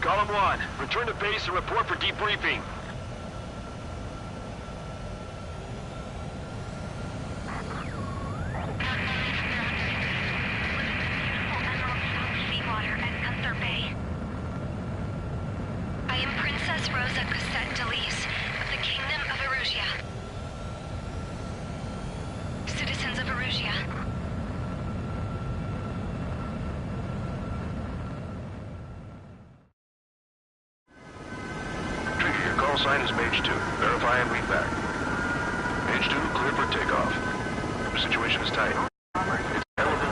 Column 1, return to base and report for debriefing. I am Princess Rosa Cosette Delise of the Kingdom of Erusia. Citizens of Erusia. Trigger, your call sign is Mage 2. Verify and read back. Mage 2, clear for takeoff. The situation is tight. It's elevated.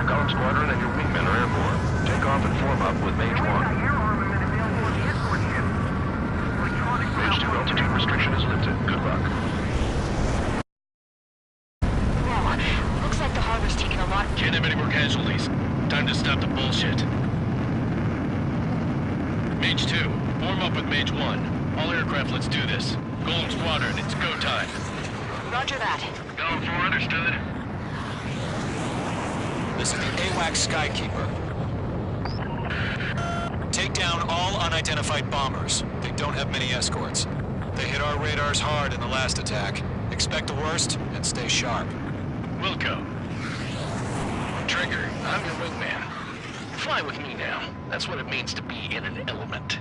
Column Squadron and your wingmen are airborne. Take off and form up with Mage 1. Mage 2, altitude restriction is lifted. Good luck. Whoa, looks like the harbor's taken a lot. Can't have any more casualties. Time to stop the bullshit. Mage 2, form up with Mage 1. All aircraft, let's do this. Golem Squadron, it's go time. Roger that. Going for understood. This is the AWAC Skykeeper. Take down all unidentified bombers. They don't have many escorts. They hit our radars hard in the last attack. Expect the worst and stay sharp. Wilco. Trigger, I'm your wingman. Fly with me now. That's what it means to be in an element.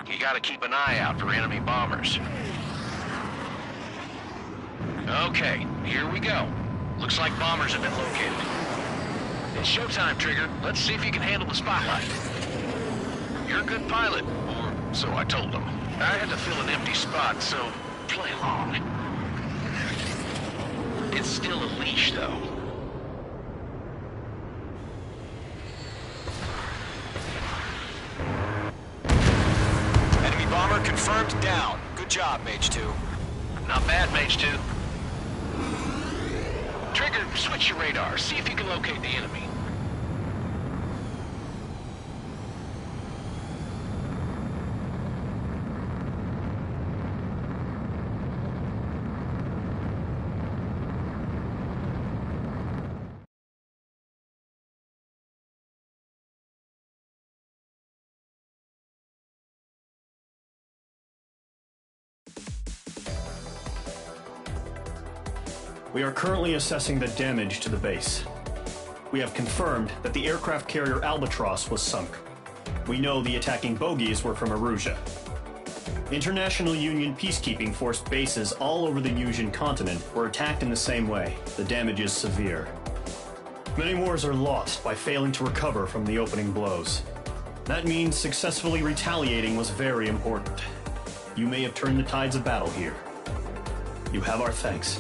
You gotta keep an eye out for enemy bombers. Okay, here we go. Looks like bombers have been located. It's showtime, Trigger. Let's see if you can handle the spotlight. You're a good pilot, or so I told them. I had to fill an empty spot, so play along. It's still a leash, though. Enemy bomber confirmed down. Good job, Mage 2. Not bad, Mage 2. Trigger, switch your radar. See if you can locate the enemy. We are currently assessing the damage to the base. We have confirmed that the aircraft carrier Albatross was sunk. We know the attacking bogies were from Erusia. International Union peacekeeping force bases all over the Yusian continent were attacked in the same way. The damage is severe. Many wars are lost by failing to recover from the opening blows. That means successfully retaliating was very important. You may have turned the tides of battle here. You have our thanks.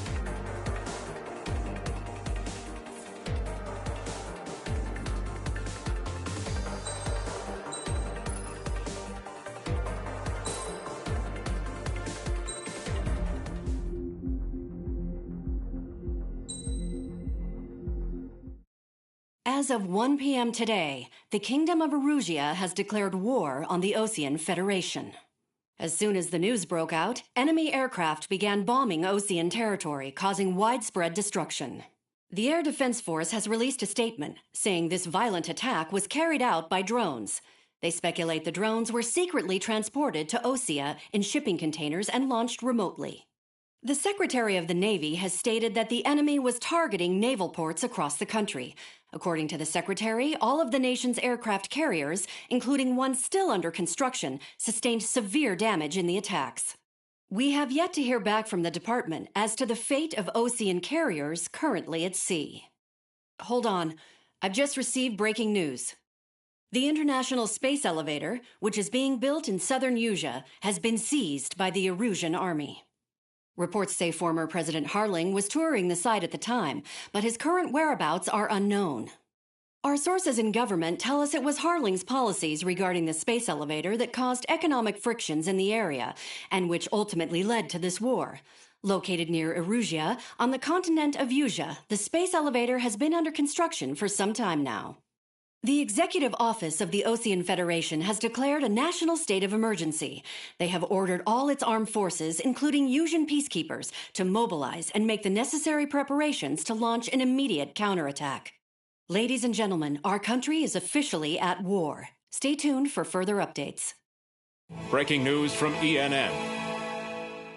As of 1 p.m. today, the Kingdom of Erusia has declared war on the Osean Federation. As soon as the news broke out, enemy aircraft began bombing Osean territory, causing widespread destruction. The Air Defense Force has released a statement saying this violent attack was carried out by drones. They speculate the drones were secretly transported to Osea in shipping containers and launched remotely. The Secretary of the Navy has stated that the enemy was targeting naval ports across the country. According to the Secretary, all of the nation's aircraft carriers, including one still under construction, sustained severe damage in the attacks. We have yet to hear back from the department as to the fate of Osean carriers currently at sea. Hold on. I've just received breaking news. The International Space Elevator, which is being built in southern Yusia, has been seized by the Erusian army. Reports say former President Harling was touring the site at the time, but his current whereabouts are unknown. Our sources in government tell us it was Harling's policies regarding the space elevator that caused economic frictions in the area, and which ultimately led to this war. Located near Erusia, on the continent of Yusia, the space elevator has been under construction for some time now. The Executive Office of the Ocean Federation has declared a national state of emergency. They have ordered all its armed forces, including Yusian peacekeepers, to mobilize and make the necessary preparations to launch an immediate counterattack. Ladies and gentlemen, our country is officially at war. Stay tuned for further updates. Breaking news from ENN.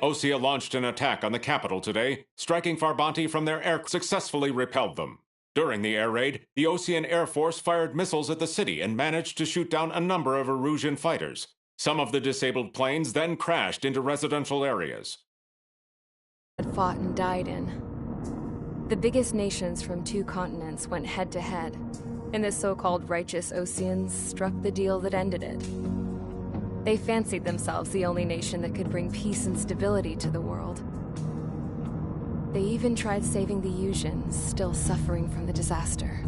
Osea launched an attack on the capital today, striking Farbanti from their air, successfully repelled them. During the air raid, the Ocean Air Force fired missiles at the city and managed to shoot down a number of Erusian fighters. Some of the disabled planes then crashed into residential areas. Had fought and died in. The biggest nations from 2 continents went head-to-head, and the so-called righteous Oceans struck the deal that ended it. They fancied themselves the only nation that could bring peace and stability to the world. They even tried saving the Yusians, still suffering from the disaster.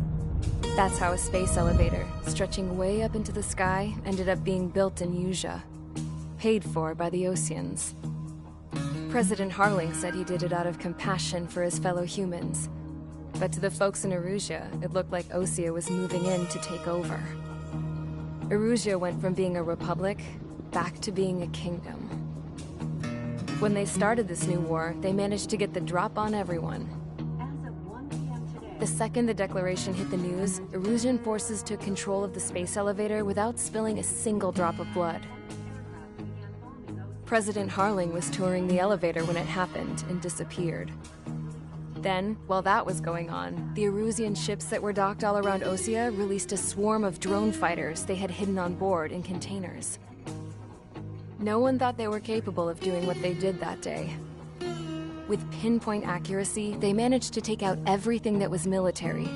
That's how a space elevator, stretching way up into the sky, ended up being built in Yusia, paid for by the Oceans. President Harling said he did it out of compassion for his fellow humans. But to the folks in Erusia, it looked like Osea was moving in to take over. Erusia went from being a republic back to being a kingdom. When they started this new war, they managed to get the drop on everyone. The second the declaration hit the news, Erusian forces took control of the space elevator without spilling a single drop of blood. President Harling was touring the elevator when it happened and disappeared. Then, while that was going on, the Erusian ships that were docked all around Osea released a swarm of drone fighters they had hidden on board in containers. No one thought they were capable of doing what they did that day. With pinpoint accuracy, they managed to take out everything that was military,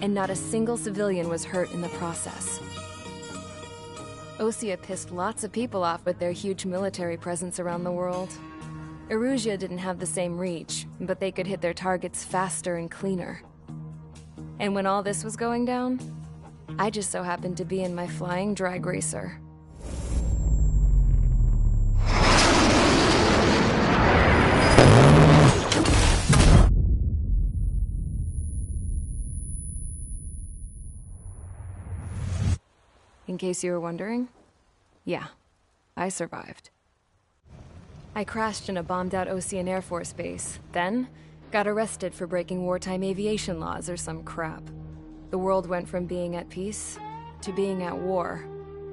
and not a single civilian was hurt in the process. Osea pissed lots of people off with their huge military presence around the world. Erusia didn't have the same reach, but they could hit their targets faster and cleaner. And when all this was going down, I just so happened to be in my flying drag racer. In case you were wondering, yeah, I survived. I crashed in a bombed-out Ocean Air Force base, then got arrested for breaking wartime aviation laws or some crap. The world went from being at peace to being at war,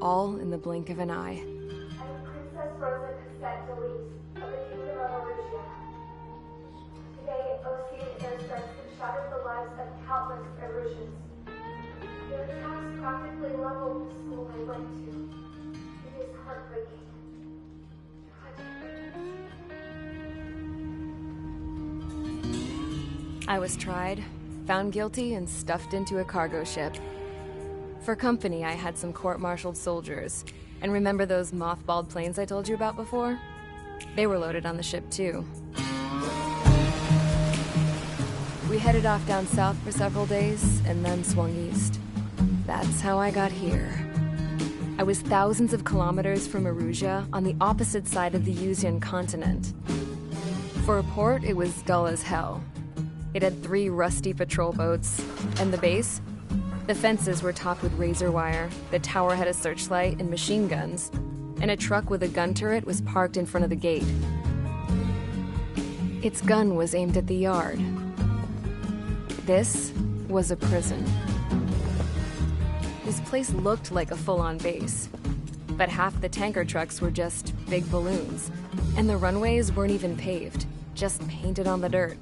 all in the blink of an eye. I'm Princess Rosa Delise of the Kingdom of Erusia. Today, Ocean airstrikes have shattered the lives of countless Erusians. Their attacks practically leveled the school I went to. It is heartbreaking. I was tried, found guilty, and stuffed into a cargo ship. For company, I had some court-martialed soldiers. And remember those mothballed planes I told you about before? They were loaded on the ship, too. We headed off down south for several days, and then swung east. That's how I got here. I was thousands of kilometers from Erusia, on the opposite side of the Yusian continent. For a port, it was dull as hell. It had 3 rusty patrol boats, and the base? The fences were topped with razor wire, the tower had a searchlight and machine guns, and a truck with a gun turret was parked in front of the gate. Its gun was aimed at the yard. This was a prison. This place looked like a full-on base, but half the tanker trucks were just big balloons, and the runways weren't even paved, just painted on the dirt.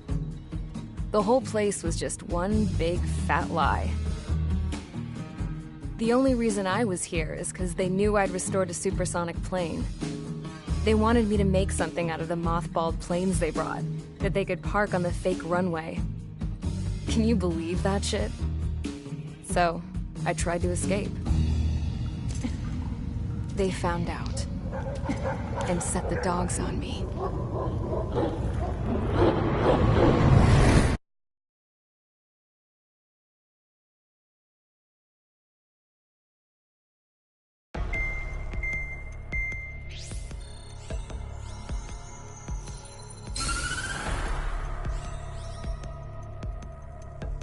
The whole place was just one big fat lie. The only reason I was here is because they knew I'd restored a supersonic plane. They wanted me to make something out of the mothballed planes they brought, that they could park on the fake runway. Can you believe that shit? So, I tried to escape. They found out, and set the dogs on me.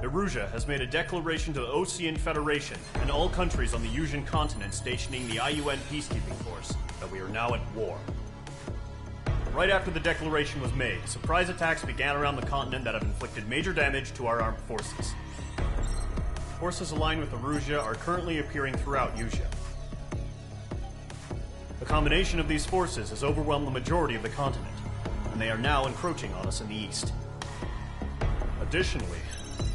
Erusia has made a declaration to the Ocean Federation and all countries on the Eurasian continent stationing the IUN peacekeeping force that we are now at war. Right after the declaration was made, surprise attacks began around the continent that have inflicted major damage to our armed forces. Forces aligned with Erusia are currently appearing throughout Eurasia. The combination of these forces has overwhelmed the majority of the continent, and they are now encroaching on us in the east. Additionally,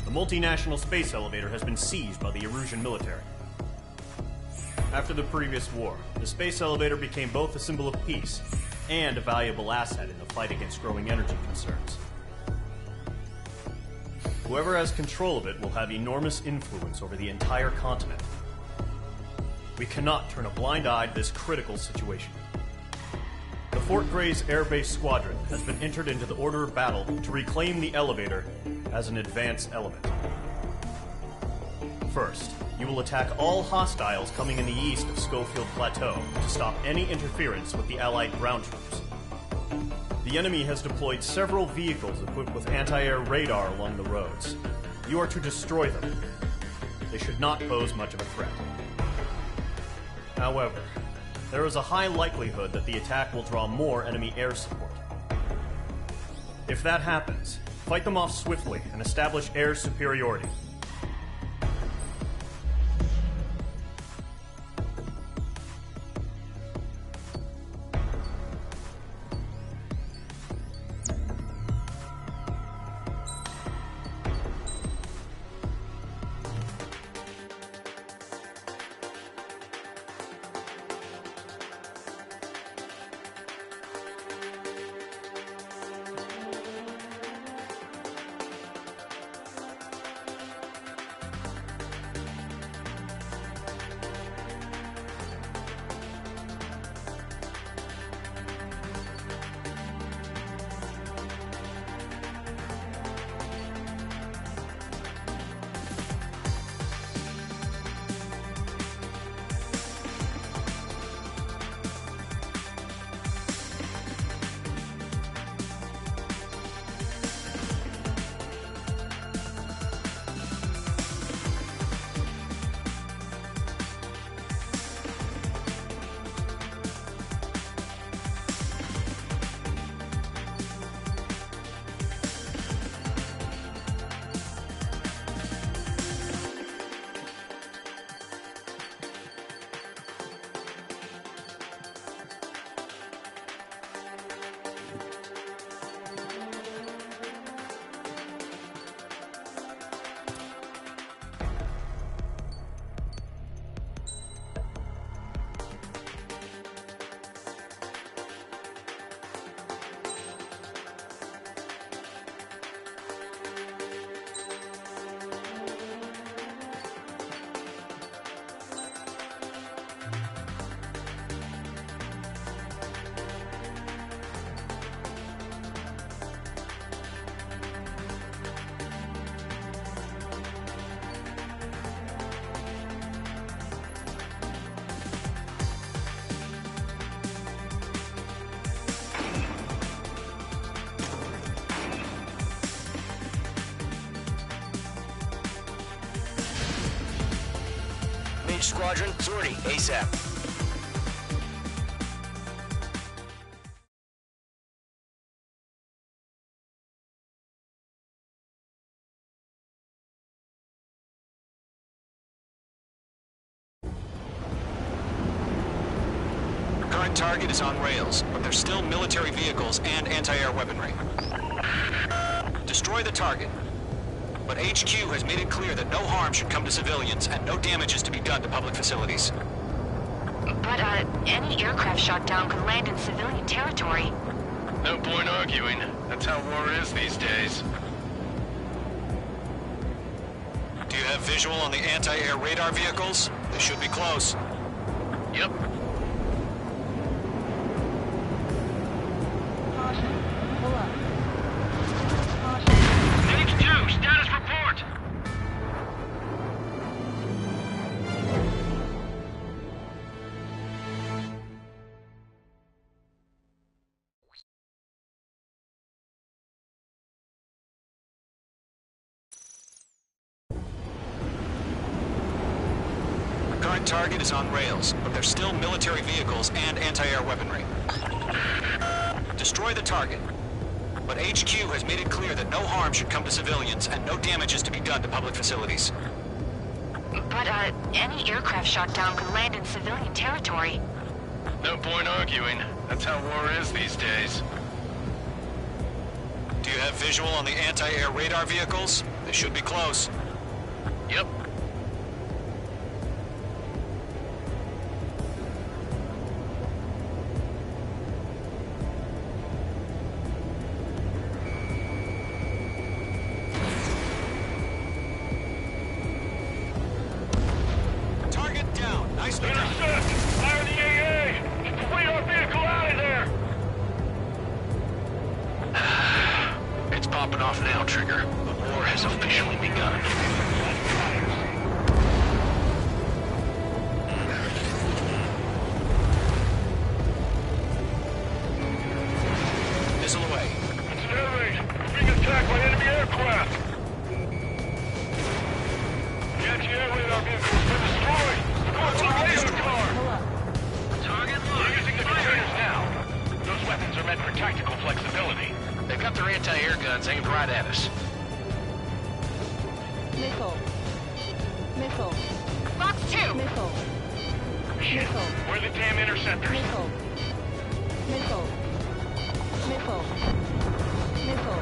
the multinational space elevator has been seized by the Erusian military. After the previous war, the space elevator became both a symbol of peace and a valuable asset in the fight against growing energy concerns. Whoever has control of it will have enormous influence over the entire continent. We cannot turn a blind eye to this critical situation. The Fort Gray's Air Base Squadron has been entered into the order of battle to reclaim the elevator as an advance element. First, you will attack all hostiles coming in the east of Schofield Plateau to stop any interference with the Allied ground troops. The enemy has deployed several vehicles equipped with anti-air radar along the roads. You are to destroy them. They should not pose much of a threat. However, there is a high likelihood that the attack will draw more enemy air support. If that happens, fight them off swiftly and establish air superiority. Squadron, sortie, ASAP. Current target is on rails, but there's still military vehicles and anti-air weaponry. Destroy the target. But HQ has made it clear that no harm should come to civilians and no damage is to be done to public facilities. But, any aircraft shot down could land in civilian territory. No point arguing. That's how war is these days. Do you have visual on the anti-air radar vehicles? They should be close. Yep. Stage 2, status report! Current target is on rails, but there's still military vehicles and anti-air weaponry. Destroy the target. But HQ has made it clear that no harm should come to civilians and no damage is to be done to public facilities. But, any aircraft shot down could land in civilian territory. No point arguing. That's how war is these days. Do you have visual on the anti-air radar vehicles? They should be close. Yep. Target down. Nicely done. Intercept! Fire the AA! Get the radar vehicle out of there! It's popping off now, Trigger. The war has officially begun. Missile away. It's an air raid. We're being attacked by enemy aircraft. The anti-air radar vehicle has been destroyed. Go to the radar car. Target locked. They're using the containers now. Those weapons are meant for tactical flexibility. They've got their anti-air guns aimed right at us. Missile. Missile. Fox 2! Missile. Shit. Missile. Where are the damn interceptors? Missile. Missile. Missile. Missile.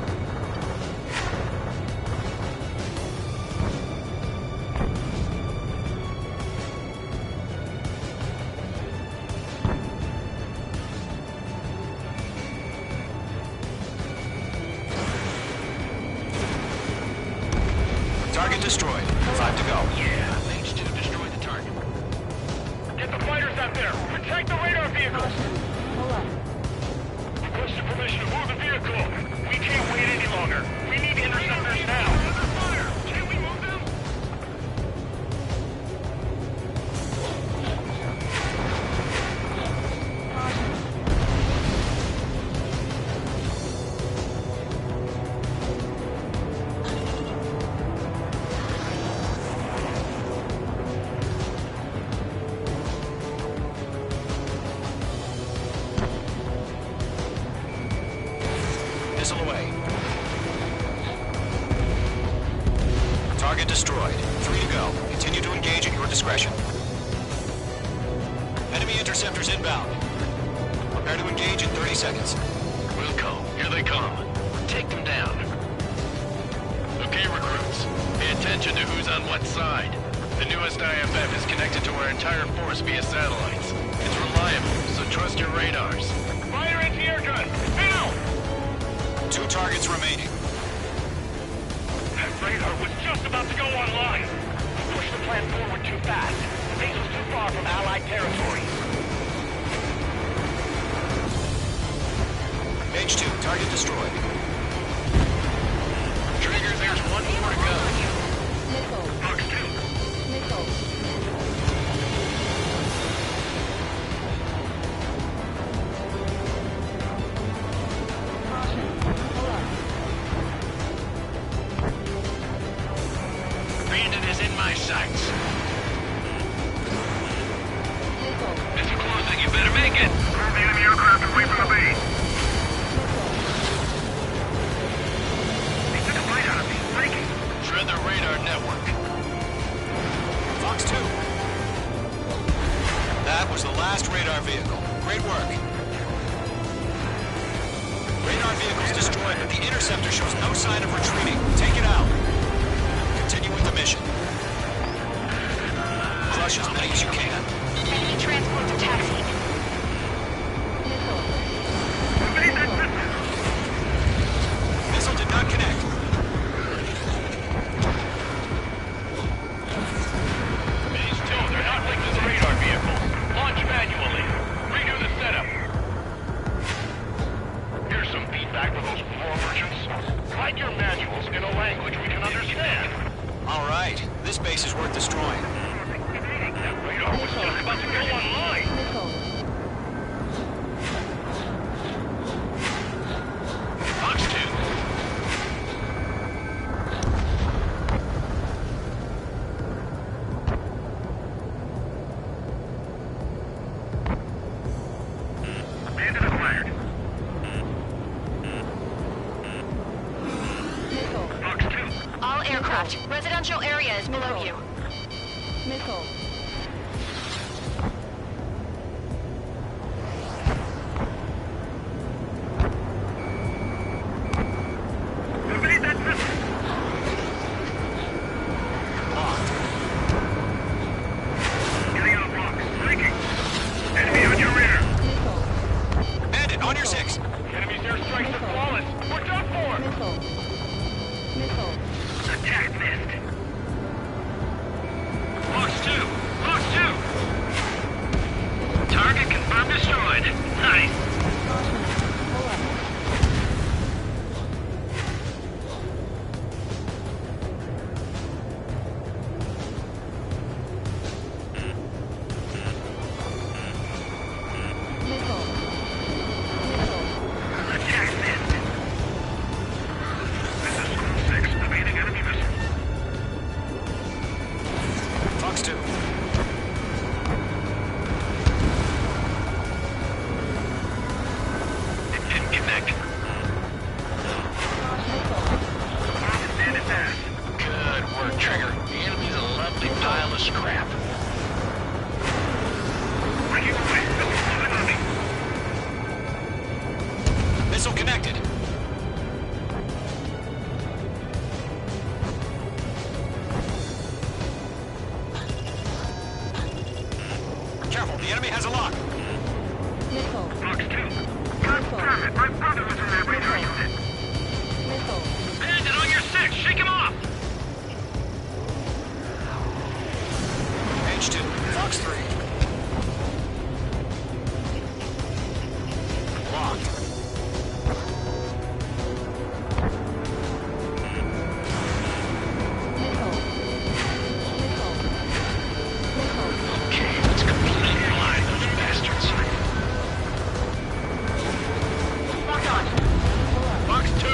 Target destroyed. 5 to go. Yeah, H2 destroy the target. Get the fighters out there! Protect the radar vehicle! Pull up. Requested permission to move the vehicle. We can't wait any longer. We need interceptors now. Can we move them? Missile away. Target destroyed. 3 to go. Continue to engage at your discretion. Enemy interceptors inbound. Prepare to engage in 30 seconds. Wilco, here they come. Take them down. Okay, recruits. Pay attention to who's on what side. The newest IFF is connected to our entire force via satellites. It's reliable, so trust your radars. Fire anti-air gun! Now! 2 targets remaining. That radar was just about to go online. We pushed the plan forward too fast. The base was too far from Allied territory. H2, target destroyed. Trigger, there's one more to go. Missile. Fox 2. Missile. Pull up. Bandit is in my sights. Missile. It's closing, you better make it. Move the enemy aircraft away from the base. They took a bite out of me. Breaking. Shred the radar network. Fox 2. That was the last radar vehicle. Great work. Radar vehicle's destroyed, but the interceptor shows no sign of retreating. Take it out. Continue with the mission. Crush as many as you can. Enemy transports are taxiing. Missile did not connect. These two, they're not linked to the radar vehicle. Launch manually. Redo the setup. Here's some feedback for those floor merchants. Write your manuals in a language we can understand. All right. This base is worth destroying. That radar was just about to go online. Missile. residential area is below you. Missile. Evade that missile! Getting out of blocks. Breaking. Enemy on your rear. Missile. Bandit, on your 6. Enemy's airstrikes are flawless. We're done for! Missile. Missile. Attack missed. Box 2! Box 2! Target confirmed destroyed. Nice. Caution. Pull up. Missile. Missile. Attack missed. This is School 6, evading enemy missile. Fox 2. It didn't connect. Stand its ass. Good work, Trigger. The enemy's a lovely pile of scrap. Breaking away. Missiles moving on me. Missile connected. Careful, the enemy has a lock. Missile. Box 2. Confirm it. My brother was in that radar unit. Missile. Bandit on your 6. Shake him off. H2. Fox 3. Locked. Missile. Missile. Missile. Okay, let's completely blind those bastards. Lock on. Pull up. Fox 2.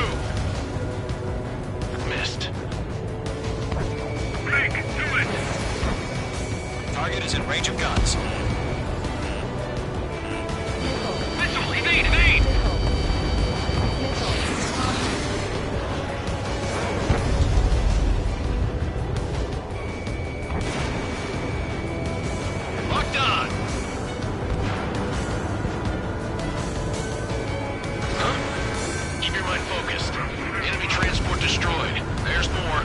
Missed. Break. Do it. Target is in range of guns. Missile. Missile. Evade. Evade. Missile. Missile. Locked on. Huh? Keep your mind focused. Enemy transport destroyed. There's more.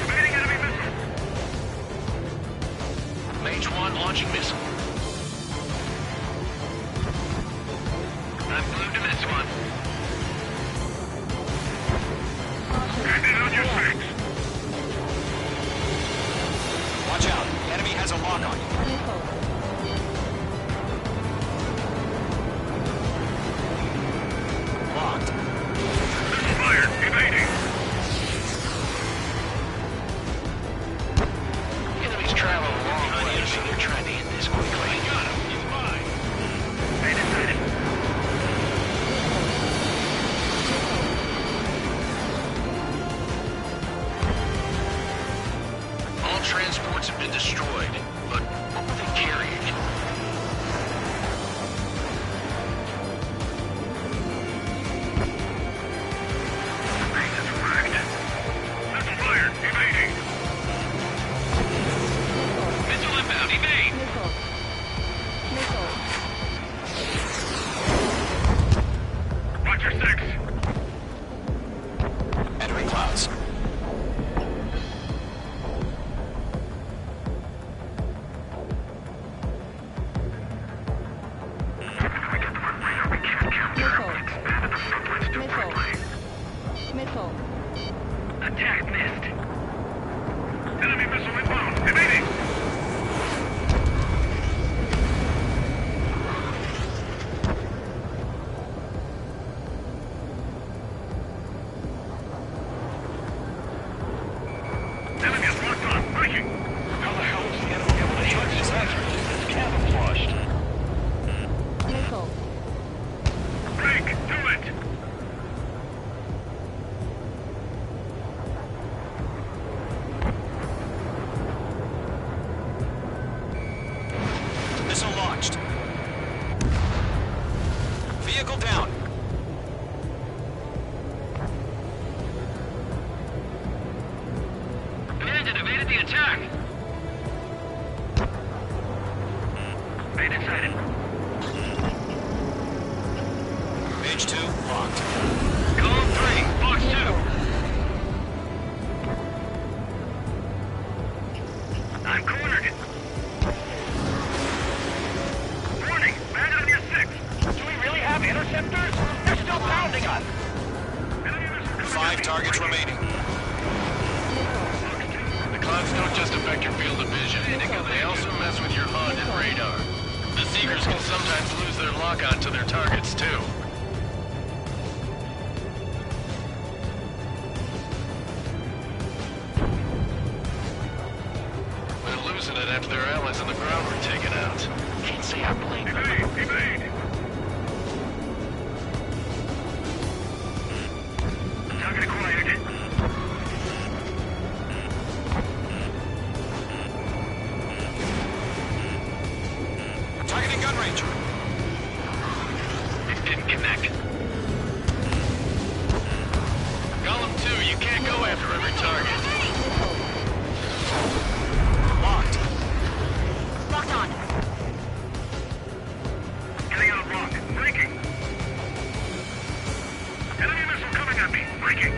Evading enemy missile. Mage 1 launching missile. I'm glued to this one. Bandit on your 6. Watch out. The enemy has a lock on you. Missile. Locked. Missile fired. Evading. Enemy's traveling a long way, so they're trying to hit this quickly. Got him. He's mine. Bandit sighted. All transports have been destroyed, but what were they carrying? Bandit's wrecked. Missile fired. Evading. Missile inbound. Evade. Missile. Missile. Watch your 6. Entering clouds. Missile. Missile. Missile. Attack missed. Enemy missile inbound. Evading. Enemy is locked on. Breaking. How the hell is the enemy able to charge this engine? It's camouflaged. Missile. Break. Do it. Bandit sighted. Page 2, locked. Column 3, Fox 2. I'm cornered. Warning, Bandit on your 6. Do we really have interceptors? They're still pounding us. 5 targets remaining. The clouds don't just affect your field of vision. They also mess with your HUD and radar. The Seekers can sometimes lose their lock-on to their targets, too. They're losing it after their allies on the ground were taken out. Can't say I blame them. Evade! Target acquired. Targeting gun range. It didn't connect. Column 2, you can't go after every target. Locked. Locked on. Getting out of lock. Breaking. Enemy missile coming at me. Breaking.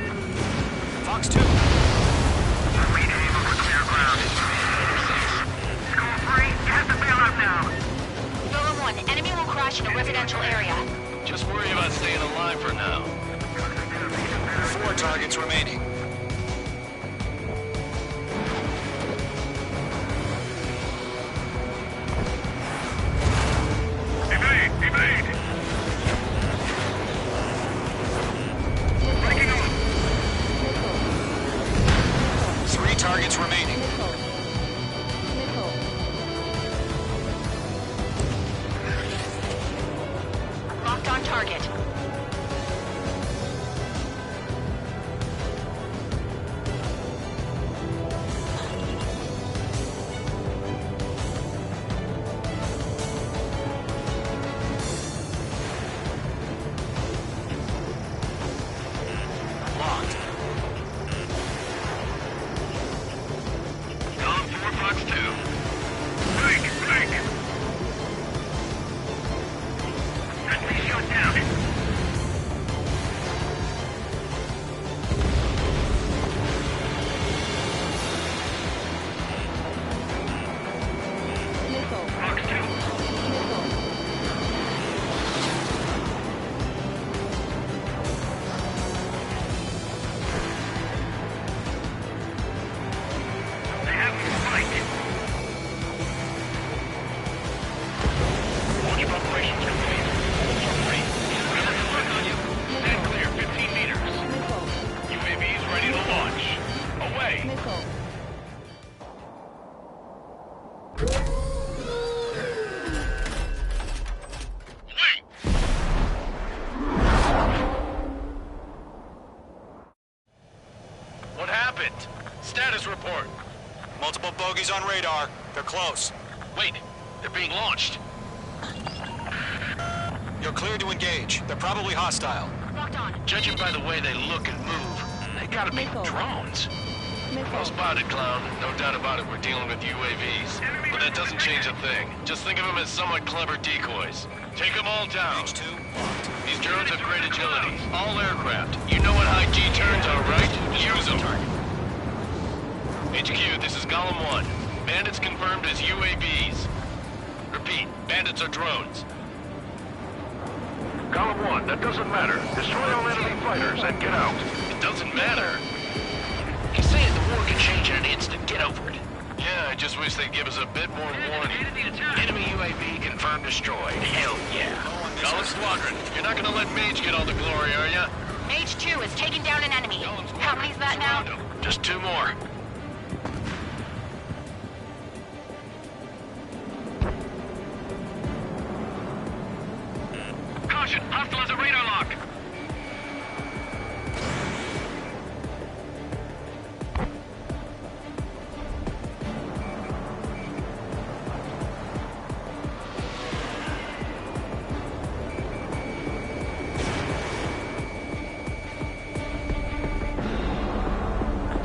Fox 2. We aim over clear ground. School 3, you have to bail out now. Golem 1, enemy will crash in a residential area. Just worry about staying alive for now. 4 targets remaining. Evade! Evade! Breaking on! 3 targets remaining. Locked on target. Locked. Column 4, Fox 2. Break! Break! Sentry shot down. Fox 2. They have me spiked. Launch operations complete. Three. Look on you. Stand clear, 15 meters. UAVs ready to launch. Away. Wait. What happened? Status report. Multiple bogies on radar. They're close. Wait, they're being launched. You're cleared to engage. They're probably hostile. Locked on. Judging by the way they look and move, they gotta be drones. Well spotted, Clown. No doubt about it, we're dealing with UAVs. But that doesn't change a thing. Just think of them as somewhat clever decoys. Take them all down. Page 2, locked. These drones have great agility. All aircraft. You know what high G turns are, right? Use them. HQ, this is Golem 1. Bandits confirmed as UAVs. Repeat, bandits are drones. Column 1, that doesn't matter. Destroy all enemy fighters and get out. It doesn't matter. He's saying the war can change in an instant. Get over it. Yeah, I just wish they'd give us a bit more warning. Enemy UAV confirmed destroyed. Hell yeah. Golem Squadron, you're not gonna let Mage get all the glory, are ya? Mage 2 is taking down an enemy. Golem Squadron, How many's that now? surround 'em. Just 2 more. Caution, hostile has a radar lock.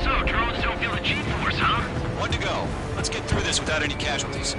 So, drones don't feel the G-force, huh? One to go. Let's get through this without any casualties.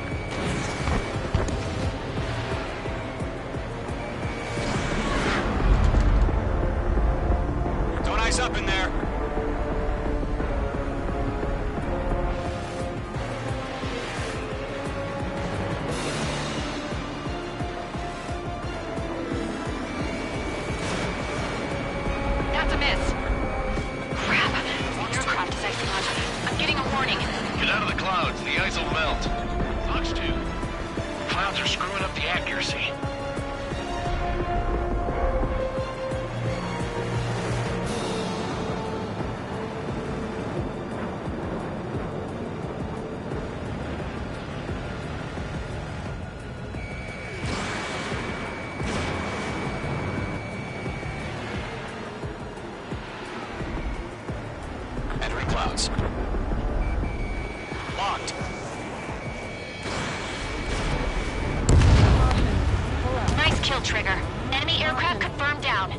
kill trigger. Enemy aircraft confirmed down.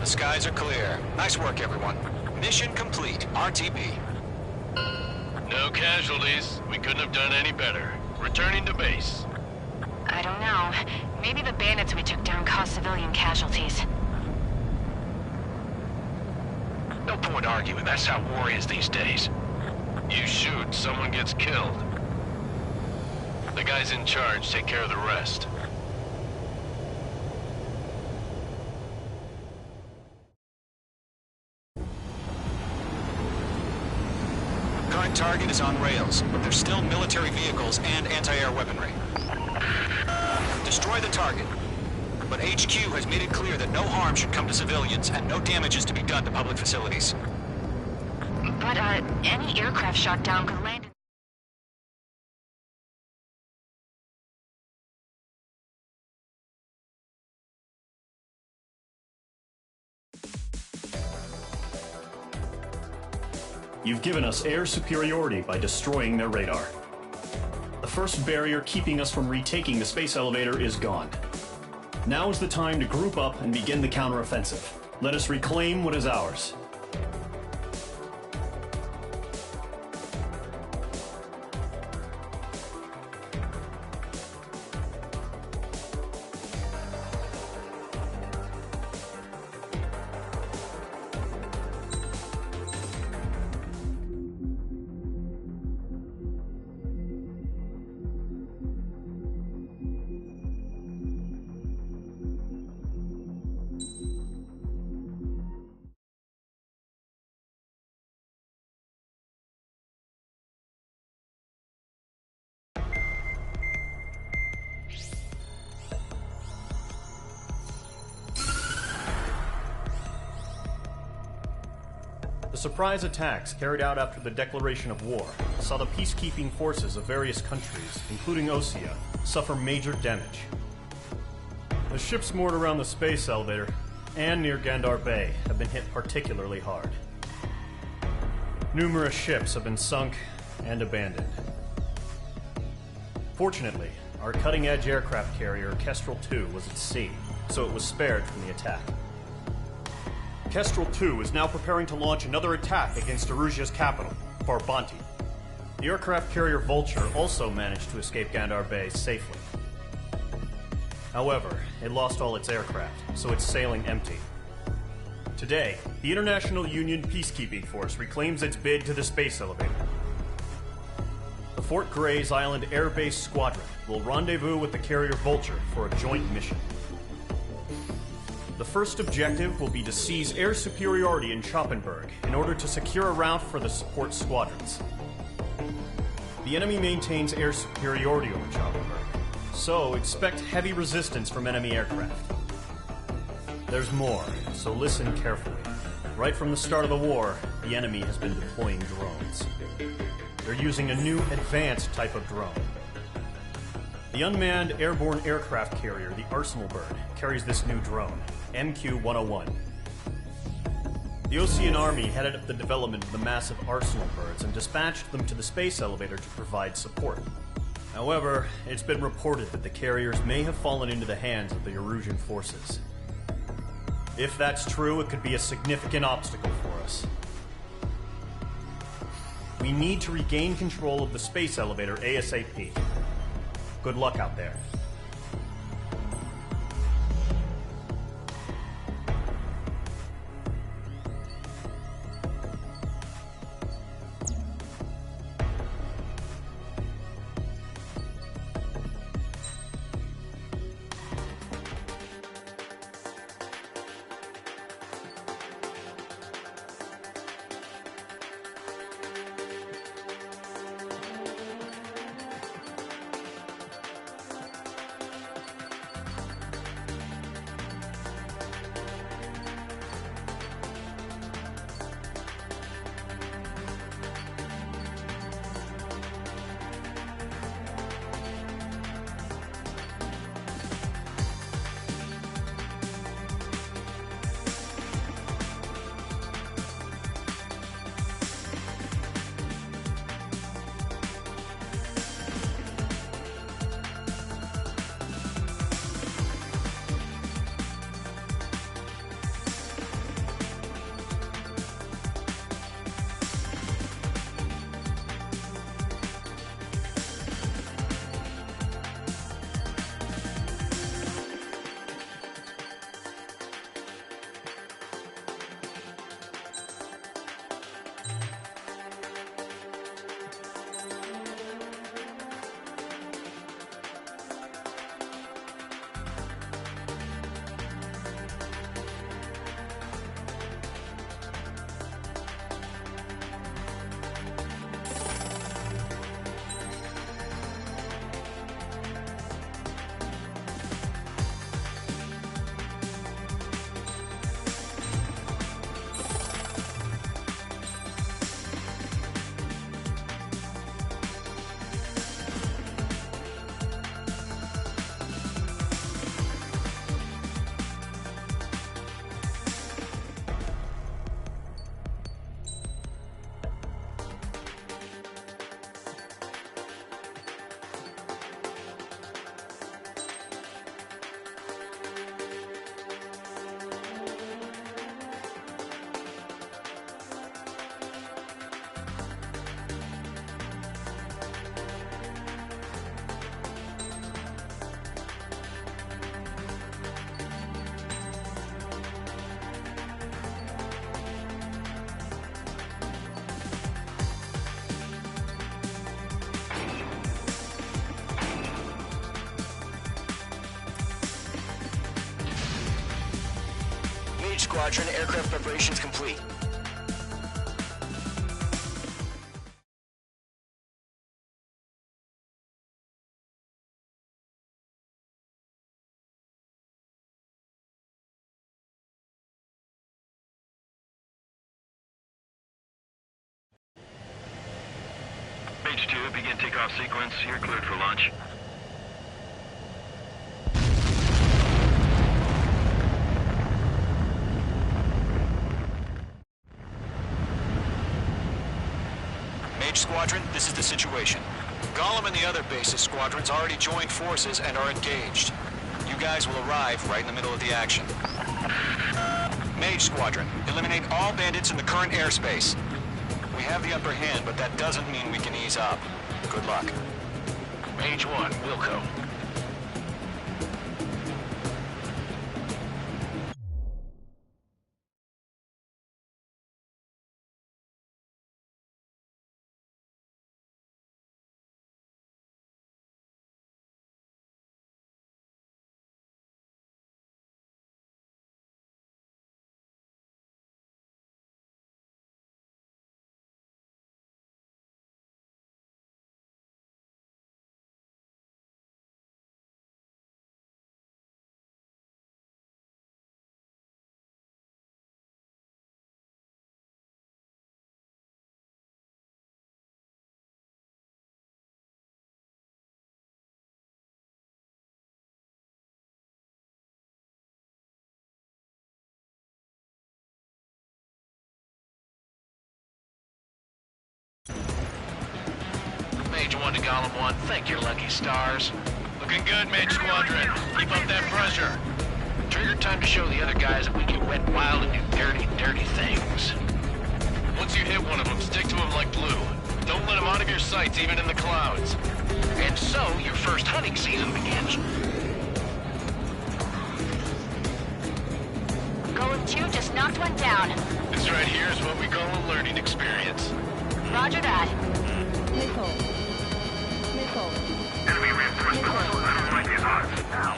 The skies are clear. Nice work, everyone. Mission complete. RTB. No casualties. We couldn't have done any better. Returning to base. I don't know. Maybe the bandits we took down caused civilian casualties. No point arguing. That's how war is these days. You shoot, someone gets killed. The guys in charge take care of the rest. Current target is on rails, but there's still military vehicles and anti-air weaponry. Destroy the target. But HQ has made it clear that no harm should come to civilians and no damage is to be done to public facilities. But, any aircraft shot down could land in... You've given us air superiority by destroying their radar. The first barrier keeping us from retaking the space elevator is gone. Now is the time to group up and begin the counteroffensive. Let us reclaim what is ours. The surprise attacks carried out after the declaration of war saw the peacekeeping forces of various countries, including Osea, suffer major damage. The ships moored around the space elevator and near Gandar Bay have been hit particularly hard. Numerous ships have been sunk and abandoned. Fortunately, our cutting-edge aircraft carrier Kestrel 2 was at sea, so it was spared from the attack. Kestrel 2 is now preparing to launch another attack against Erusia's capital, Farbanti. The aircraft carrier Vulture also managed to escape Gandar Bay safely. However, it lost all its aircraft, so it's sailing empty. Today, the International Union Peacekeeping Force reclaims its bid to the space elevator. The Fort Gray's Island Air Base Squadron will rendezvous with the carrier Vulture for a joint mission. The first objective will be to seize air superiority in Schoppenberg in order to secure a route for the support squadrons. The enemy maintains air superiority over Schoppenberg, so expect heavy resistance from enemy aircraft. There's more, so listen carefully. Right from the start of the war, the enemy has been deploying drones. They're using a new advanced type of drone. The unmanned airborne aircraft carrier, the Arsenal Bird, carries this new drone, MQ-101. The Osean Army headed up the development of the massive Arsenal Birds and dispatched them to the space elevator to provide support. However, it's been reported that the carriers may have fallen into the hands of the Erusian forces. If that's true, it could be a significant obstacle for us. We need to regain control of the space elevator ASAP. Good luck out there. Squadron, aircraft preparations complete. H2, begin takeoff sequence. You're cleared for launch. Mage Squadron, this is the situation. Gollum and the other bases squadrons already joined forces and are engaged. You guys will arrive right in the middle of the action. Mage Squadron, eliminate all bandits in the current airspace. We have the upper hand, but that doesn't mean we can ease up. Good luck. Mage 1, Wilco. Mage 1 to Gollum 1, thank your lucky stars. Looking good, Mage Squadron. Keep up that pressure. Trigger, time to show the other guys that we can wet wild and do dirty, dirty things. Once you hit one of them, stick to him like glue. Don't let him out of your sights, even in the clouds. And so, your first hunting season begins. Golem 2 just knocked one down. This right here is what we call a learning experience. Roger that. Enemy reinforcements. I don't like these odds. Now.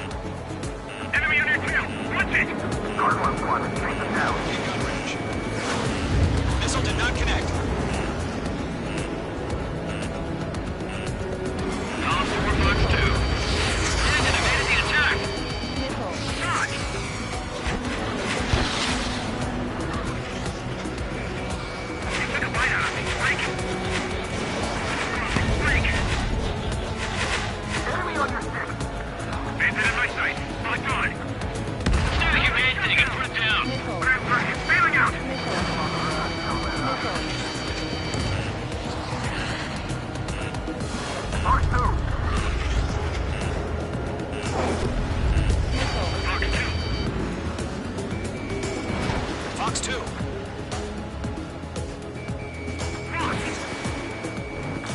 Enemy on your tail. Watch it. Guard 1-1. Take them down. In gun range. Missile did not connect. Column 4, Fox 2. Engine evaded the attack. Dodge. He took a bite out of me. Break. Enemy on your stick. Bandit in my sight. Locked on. Stay with you, man, and you can put it down. Bailing out. Fox 2. Fox 2.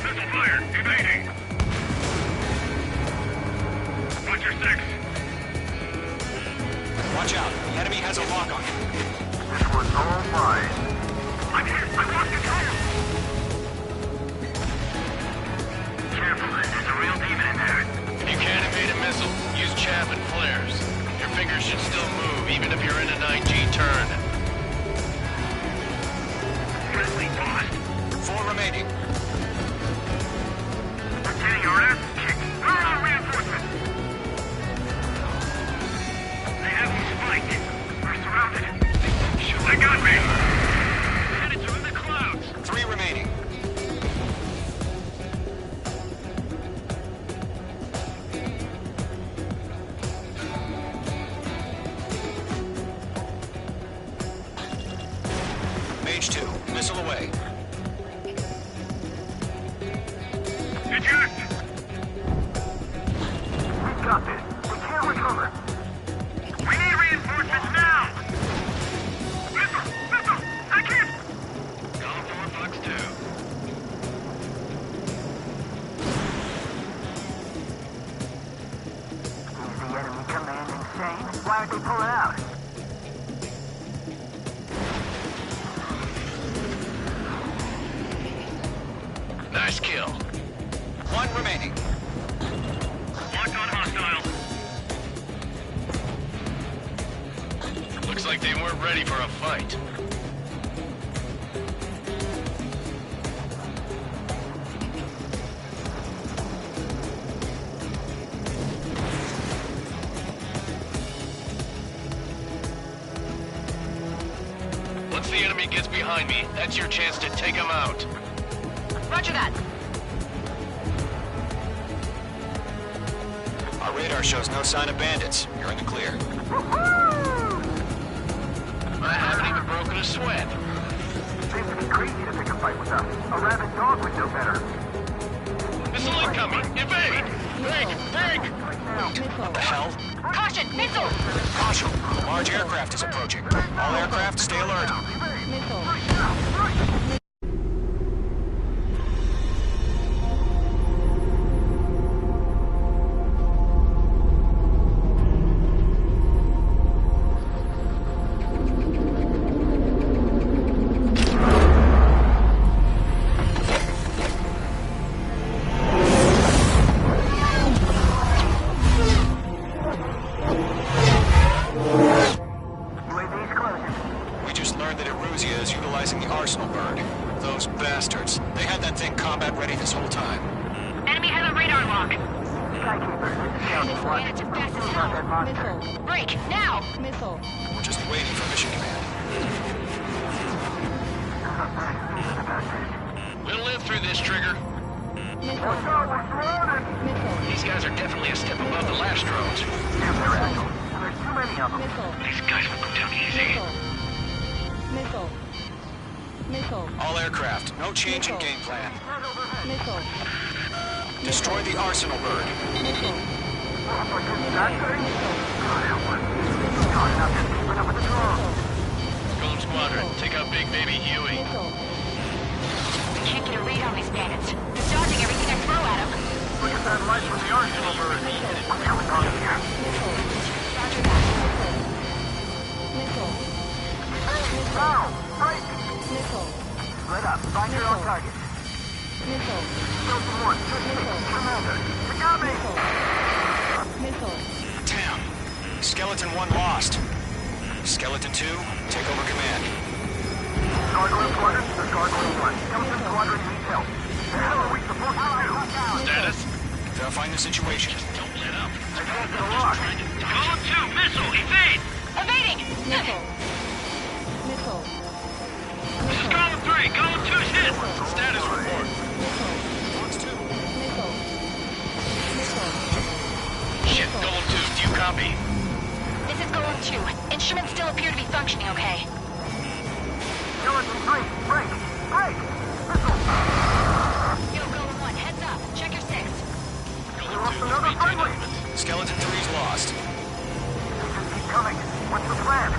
Missile fire. Evading. Watch your 6. Watch out. The enemy has a lock on you. This one's all mine. I'm hit. I lost control. Careful. There's a real demon in there. If you can't evade a missile, use chaff and flares. Your fingers should still move, even if you're in a 9G turn. Friendly lost. 4 remaining. We're getting our ass kicked. Where are our reinforcements? They have me spiked. We're surrounded. They got me. Headed through the clouds. 3 remaining. Mage 2, missile away. Eject! We got this. We can't recover. We need reinforcements now! Missile! Missile! I can't! Column 4, Fox 2. Is the enemy command insane? Why aren't they pulling out? Nice kill. 1 remaining. Locked on hostile. Looks like like they weren't ready for a fight. Once the enemy gets behind me, that's your chance to take them out. Roger that. Our radar shows no sign of bandits. You're in the clear. I haven't even broken a sweat. Seems to be crazy to pick a fight with us. A rabid dog would know better. Missile incoming! Evade! Break! Break! What the hell? Caution! Missile! Caution! A large aircraft is approaching. All aircraft, stay alert. We just learned that Eruzia is utilizing the arsenal bird. Those bastards. They had that thing combat ready this whole time. Enemy has a radar lock. Skykeeper, this is Scout Squad. It's fast as hell. Break! Now! We're just waiting for mission command. We'll live through this, Trigger. Watch out, we're surrounded! These guys are definitely a step above the last drones. Damn, they're agile. There's too many of them. These guys will go down easy. All aircraft, no change in game plan. Destroy the arsenal bird. Golem Squadron, take out Big Baby Huey. Can't get a read on these bandits. They're dodging everything I throw at them. Look at that light from the arsenal bird. What's going on here? Roger that. Now! Break! Split up. Find your own target. Delta 1, Commander. They got me! Damn. Skeleton 1 lost. Skeleton 2, take over command. Gargoyle Squadron, or Gargoyle 1. Skeleton Squadron needs help. The hell are we supposed to do? Status? Verifying the situation. Don't let up. I can't get a lock. Golem 2, missile, evade! Evading! This is Golem 3, Golem 2's hit! Status report. Shit, Golem 2, do you copy? This is Golem 2. Instruments still appear to be functioning okay. Skeleton 3, break! Break! Missile! Yo, Golem 1, heads up. Check your 6. We lost another friendly! Skeleton 3's lost. Just keep coming. What's the plan?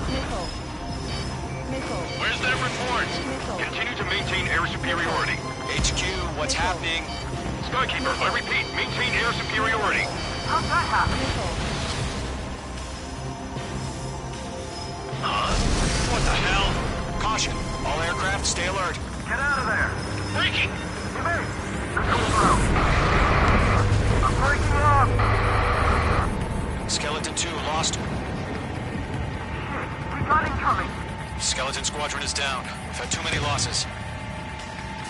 Where's that report? Continue to maintain air superiority. HQ, what's happening? Skykeeper, I repeat, maintain air superiority. How'd that happen? What the hell? Caution. All aircraft, stay alert. Get out of there! Breaking! Evade! Missiles out! I'm breaking off! Skeleton 2 lost. Shit, we got incoming! Skeleton Squadron is down. We've had too many losses.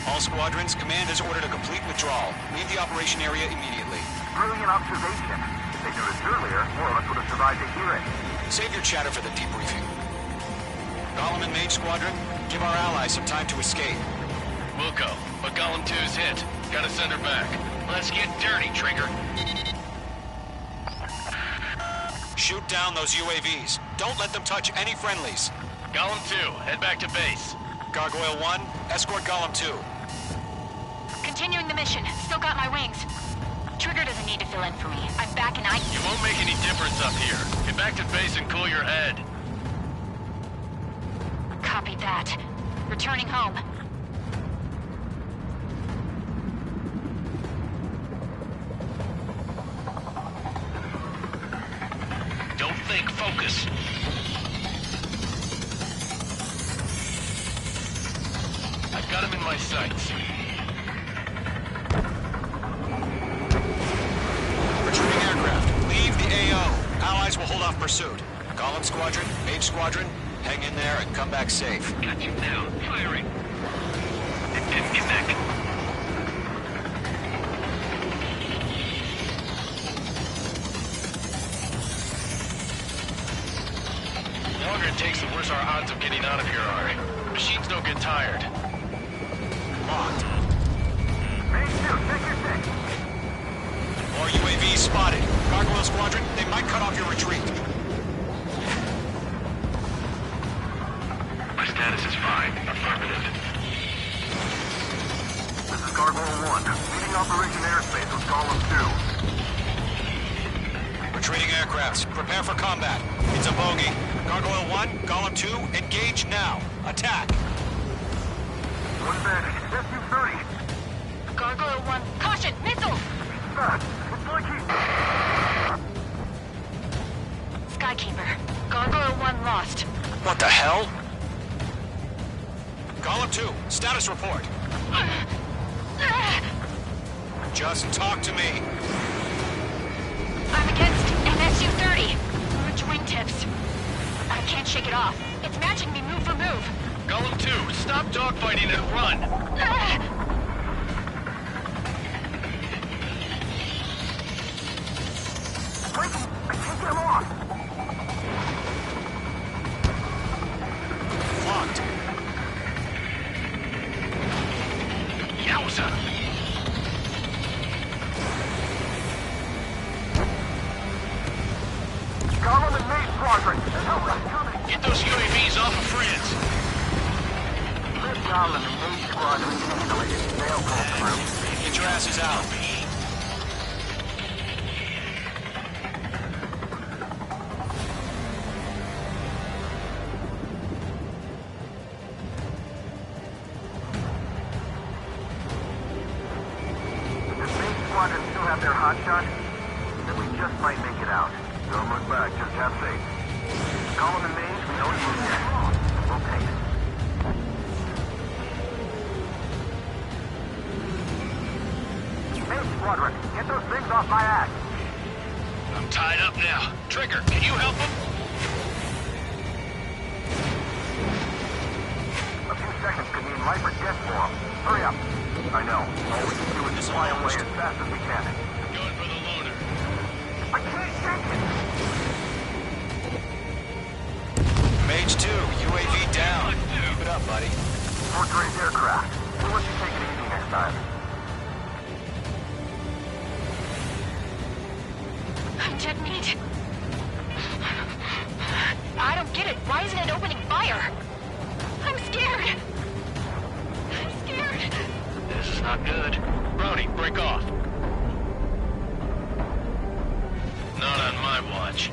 All squadrons, command has ordered a complete withdrawal. Leave the operation area immediately. Brilliant observation. If they knew this earlier, more of us would have survived to hear it. Save your chatter for the debriefing. Golem and Mage Squadron, give our allies some time to escape. We'll go, but Golem 2's hit. Gotta send her back. Let's get dirty, Trigger. Shoot down those UAVs. Don't let them touch any friendlies. Golem 2, head back to base. Gargoyle 1, escort Golem 2. Continuing the mission. Still got my wings. Trigger doesn't need to fill in for me. I'm back and I... You won't make any difference up here. Get back to base and cool your head. Copy that. Returning home. Don't think, focus. I've got him in my sights. Retreating aircraft, leave the AO. Allies will hold off pursuit. Golem Squadron, Mage Squadron, Hang in there and come back safe. Got you now. Firing. Get back. The longer it takes, the worse our odds of getting out of here are. Machines don't get tired. Locked. Phase 2, check your six. More UAVs spotted. Gargoyle Squadron, they might cut off your retreat. My status is fine. Affirmative. This is Gargoyle 1, leading Operation Airspace with Column 2. Retreating aircrafts, prepare for combat. It's a bogey. Gargoyle 1, Column 2, engage now. Attack. One advantage, SU-30. Gargoyle 1, caution, missiles! It's like he's... Skykeeper, Gargoyle 1 lost. What the hell? Column 2, status report. Just talk to me. I'm against an SU-30. Large wingtips. I can't shake it off. It's matching me move for move. Column 2, stop dogfighting and run! Wait, I can't get him off! Locked. Yowza! Column and Main Squadron! Help us coming! Get those UAVs off of France! This Column and Main Squadron can handle it. They'll pull through. Get your asses out. If Main Squadron still have their hotshot, then we just might make it out. Don't look back, just have faith. Column and Main, we know you yet. We'll take it. Main Squadron, get those things off my ass! I'm tied up now. Trigger, can you help him? A few seconds could mean life or death for them. Hurry up. I know. All we can do is fly away as fast as we can. Going for the loader. I can't shake it! Mage 2, UAV down. Keep it up, buddy. Fourth-grade aircraft. We'll let you take it easy next time. I'm dead meat. I don't get it. Why isn't it opening fire? I'm scared. I'm scared. This is not good. Brody, break off. Not on my watch.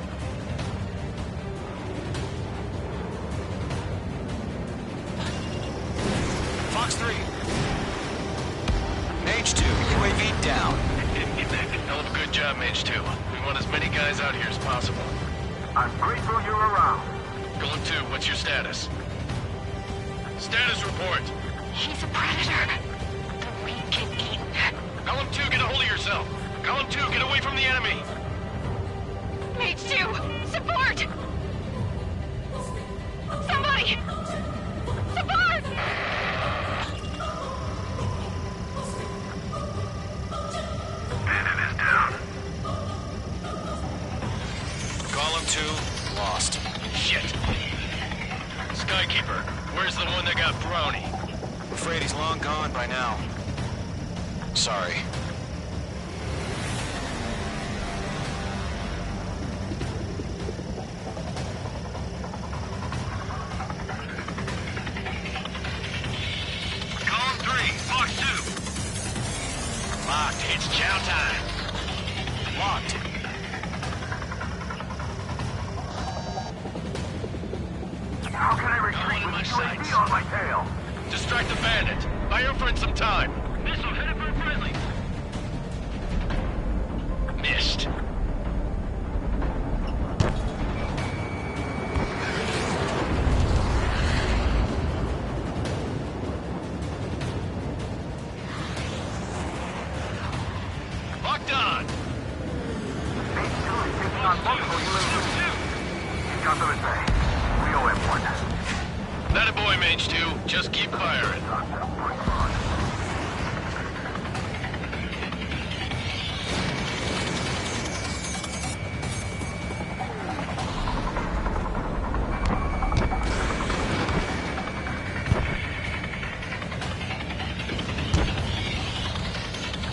Fox 3. Mage 2, UAV down. Hell of a good job, Mage 2. We want as many guys out here as possible. I'm grateful you're around. Column 2, what's your status? Status report. He's a predator. The weak get eaten. Column 2, get a hold of yourself. Column 2, get away from the enemy. Mage 2, support! Somebody! Support! Bandit is down. Column 2, lost. Shit. Skykeeper, where's the one that got Brownie? I'm afraid he's long gone by now. Sorry. Column 3, Fox 2. Locked, it's chow time. Locked. How can I retreat in my with sights. UAV on my tail? Distract the bandit. Buy your friend some time. Missile headed for friendly. Missed. Locked on. Phase 2 is taking on multiple UAVs. He's got them at bay. We owe him one. That a boy, Mage 2. Just keep firing.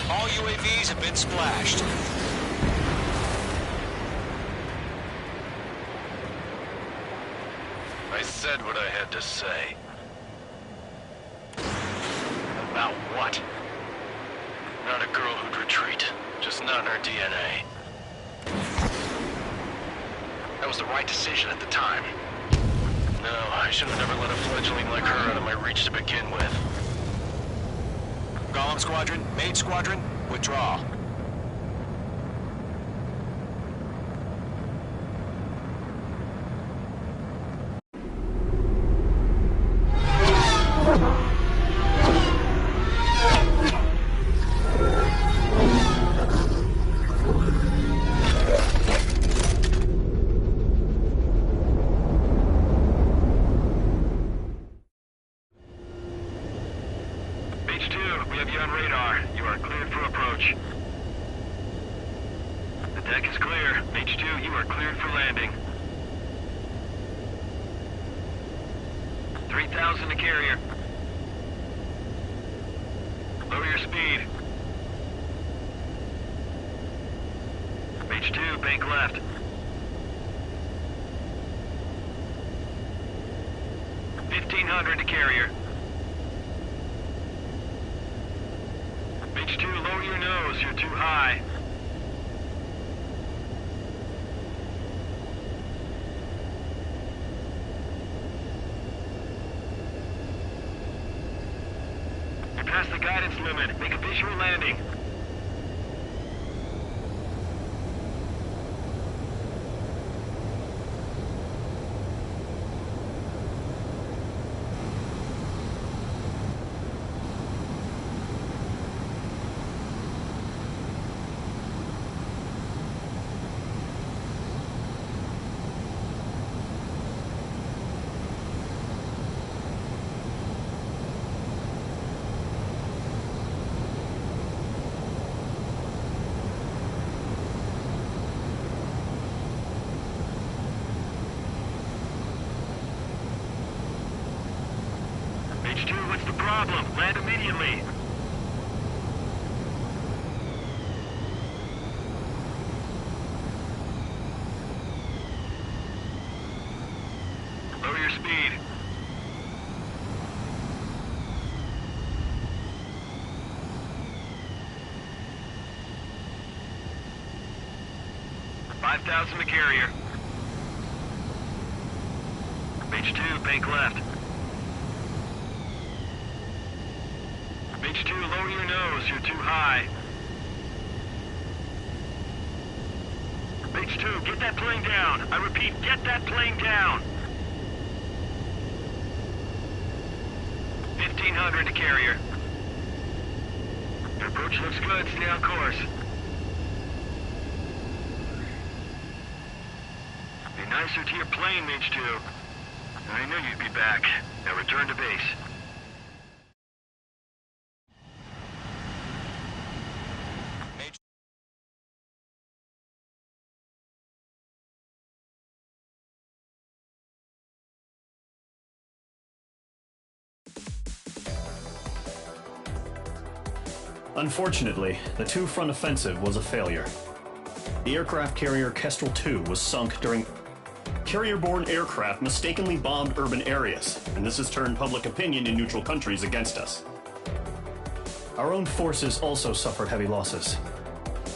All UAVs have been splashed. I said what I had to say. About what? Not a girl who'd retreat. Just not in her DNA. That was the right decision at the time. No, I should have never let a fledgling like her out of my reach to begin with. Golem Squadron, Mage Squadron, withdraw. Mage 2, we have you on radar. You are cleared for approach. The deck is clear. Mage 2, you are cleared for landing. 3,000 to carrier. Lower your speed. Mage 2, bank left. 1,500 to carrier. Mage 2, lower your nose. You're too high. You're past the guidance limit. Make a visual landing. Mage 2, what's the problem? Land immediately. Lower your speed. $5,000 to carrier. Mage 2, bank left. Mage 2, lower your nose. You're too high. Mage 2, get that plane down. I repeat, get that plane down. 1,500 to carrier. Your approach looks good. Stay on course. Be nicer to your plane, Mage 2. I knew you'd be back. Now return to base. Unfortunately, the two-front offensive was a failure. The aircraft carrier Kestrel II was sunk during carrier-borne aircraft mistakenly bombed urban areas, and this has turned public opinion in neutral countries against us. Our own forces also suffered heavy losses.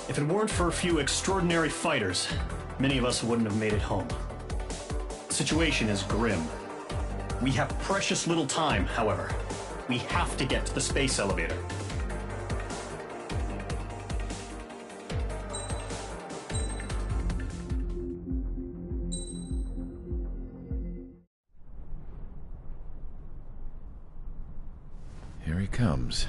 If it weren't for a few extraordinary fighters, many of us wouldn't have made it home. The situation is grim. We have precious little time, however. We have to get to the space elevator. Here he comes.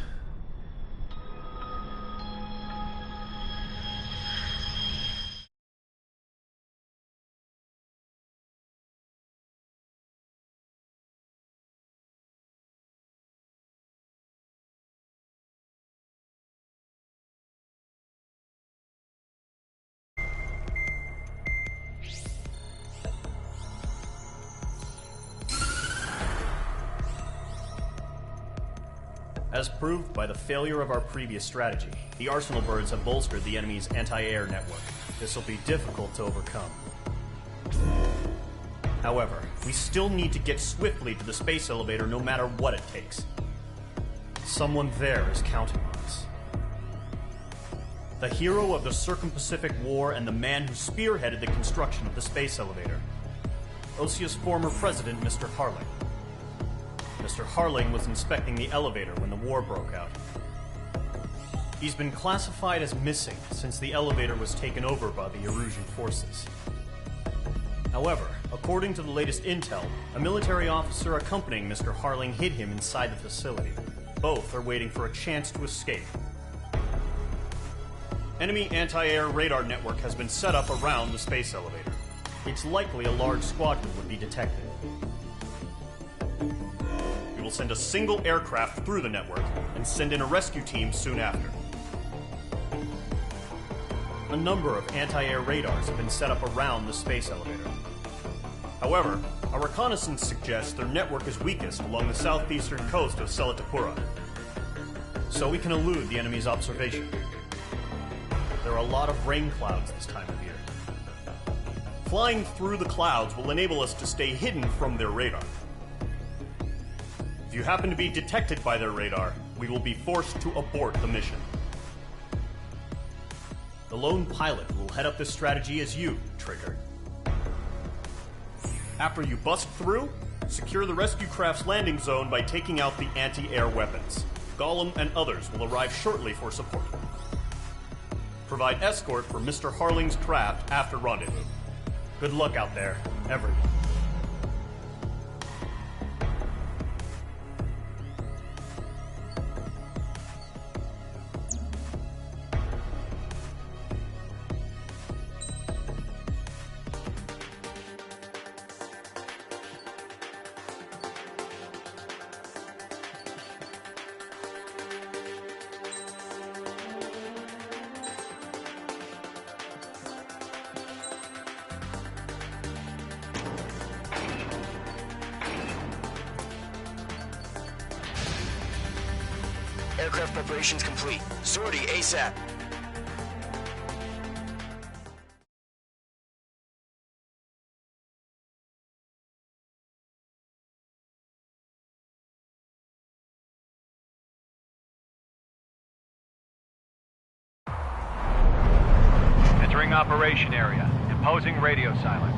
As proved by the failure of our previous strategy, the Arsenal birds have bolstered the enemy's anti-air network. This will be difficult to overcome. However, we still need to get swiftly to the space elevator no matter what it takes. Someone there is counting on us. The hero of the Circum-Pacific War and the man who spearheaded the construction of the space elevator. Osia's former president, Mr. Harling. Mr. Harling was inspecting the elevator when the war broke out. He's been classified as missing since the elevator was taken over by the Erusian forces. However, according to the latest intel, a military officer accompanying Mr. Harling hid him inside the facility. Both are waiting for a chance to escape. Enemy anti-air radar network has been set up around the space elevator. It's likely a large squadron would be detected. We will send a single aircraft through the network and send in a rescue team soon after. A number of anti-air radars have been set up around the space elevator. However, our reconnaissance suggests their network is weakest along the southeastern coast of Selatapura, so we can elude the enemy's observation. There are a lot of rain clouds this time of year. Flying through the clouds will enable us to stay hidden from their radar. If you happen to be detected by their radar, we will be forced to abort the mission. The lone pilot who will head up this strategy is you, Trigger. After you bust through, secure the rescue craft's landing zone by taking out the anti-air weapons. Gollum and others will arrive shortly for support. Provide escort for Mr. Harling's craft after rendezvous. Good luck out there, everyone. Aircraft preparations complete. Sortie ASAP. Entering operation area. Imposing radio silence.